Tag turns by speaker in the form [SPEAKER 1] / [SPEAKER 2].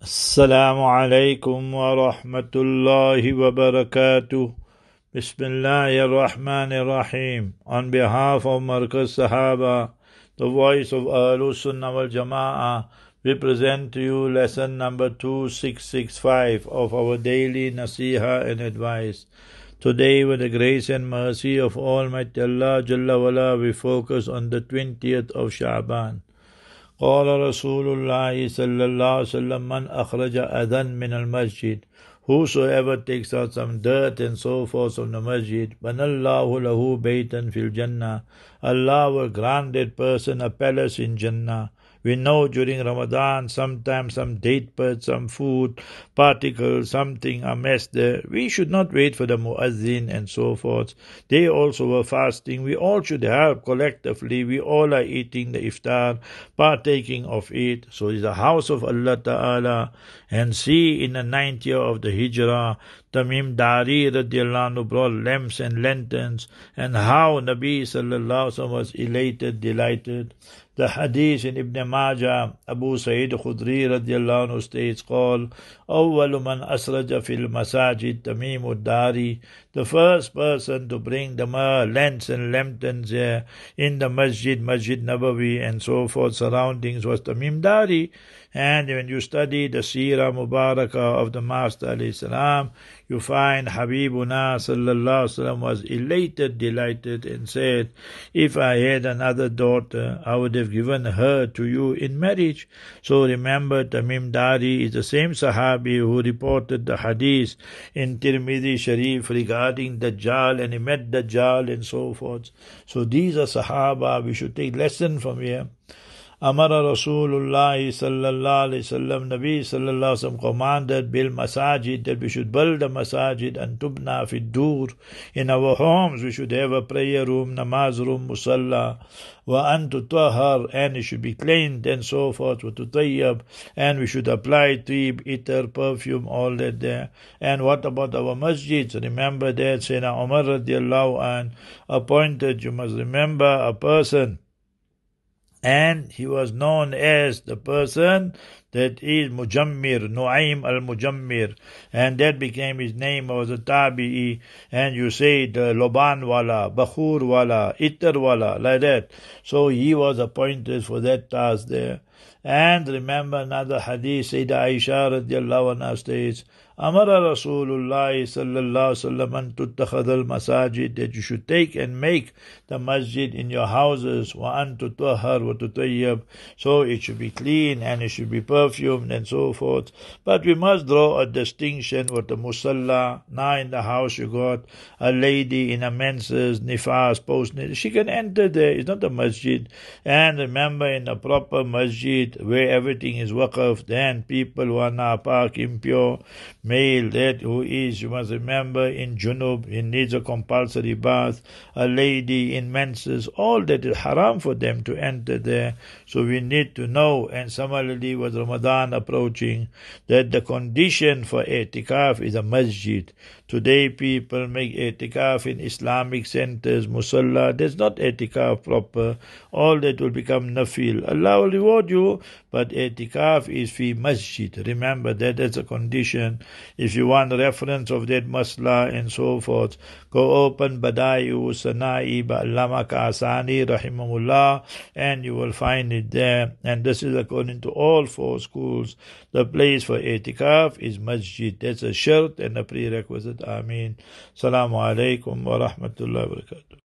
[SPEAKER 1] Assalamu alaikum wa rahmatullahi wa barakatuh. Bismillahir Rahmanir Rahim. On behalf of Markaz Sahaba, the voice of Ahlus Sunnah wal Jama'ah, we present to you lesson number 2665 of our daily Naseehah and advice. Today, with the grace and mercy of Almighty Allah Jalla wala, we focus on the 20th of SHA'BAAN. قال رسول الله صلى الله عليه وسلم من أخرج أذى من المسجد, whosoever takes out some dirt and so forth from the masjid, بنى الله له بيتا في الجنة, Allah will grant that person a palace in Jannah. We know during Ramadan sometimes some date birds, some food particles, something are messed there. We should not wait for the muazzin and so forth. They also were fasting. We all should help collectively. We all are eating the iftar, partaking of it. So it's the house of Allah Ta'ala. And see, in the 9th year of the Hijrah, Tamim Dari radiallahu anhu brought lamps and lanterns, and how Nabi sallallahu alaihi wasallam was elated, delighted. The hadith in Ibn MAJAH, Abu Sa'id Khudri radiallahu anhu states, called أول من أسرج في المساجد تميم الداري, the first person to bring the lamps and lanterns here in the Masjid Nabawi and so forth surroundings was Tamim Dari. And when you study the Seerah Mubarakah of the Master alayhi salam, you find Habibuna sallallahu alaihi wasallam was elated, delighted, and said, if I had another daughter, I would have given her to you in marriage. So remember, Tamim Dari is the same Sahabi who reported the hadith in Tirmidhi Sharif regarding Dajjal, and he met Dajjal and so forth. So these are Sahaba, we should take lesson from here. Amara Rasulullah sallallahu alayhi wasallam, Nabi sallallahu alayhi wasallam commanded bil masajid, that we should build a masajid, and tubna fi dur, in our homes we should have a prayer room, namaz room, musalla, wa an tutahhar, and it should be cleaned and so forth, wa tutayyab, and we should apply tib, itar, perfume, all that there. And what about our masjids? Remember that Sayyidina Umar radiallahu an appointed, you must remember, a person, and he was known as the person that is Mujammir, Nu'aym al-Mujammir, and that became his name. Was a tabi'i, and you say the Loban wala, Bakhur wala, Itar wala, like that. So he was appointed for that task there. And remember another hadith, Sayyidah Aisha radiallahu anha states, Amara Rasulullah sallallahu alaihi wasallam an tuttakhadh al-masajid, that you should take and make the masjid in your houses, wa an tutahhar wa tutayyab, so it should be clean and it should be perfumed and so forth. But we must draw a distinction with the musalla. Now in the house you got a lady in a menses, nifas, post, she can enter there, it's not a masjid. And remember, in a proper masjid where everything is waqf, then people who are napak, impure, male, that who is, you must remember, in junub, he needs a compulsory bath, a lady in menses, all that is haram for them to enter there. So we need to know. And similarly with Ramadan approaching, that the condition for i'tikaf is a masjid. Today people make i'tikaf in Islamic centers, musalla, that's not i'tikaf proper. All that will become nafil. Allah will reward you, but i'tikaf is fi masjid. Remember that, that's a condition. If you want reference of that masla and so forth, go open Bada'i'u Sana'i Ba'allama Ka'asani rahimahullah, and you will find it there. And this is according to all four schools. The place for i'tikaf is masjid. That's a shart and a prerequisite. Ameen. Assalamu alaikum wa rahmatullahi wa barakatuh.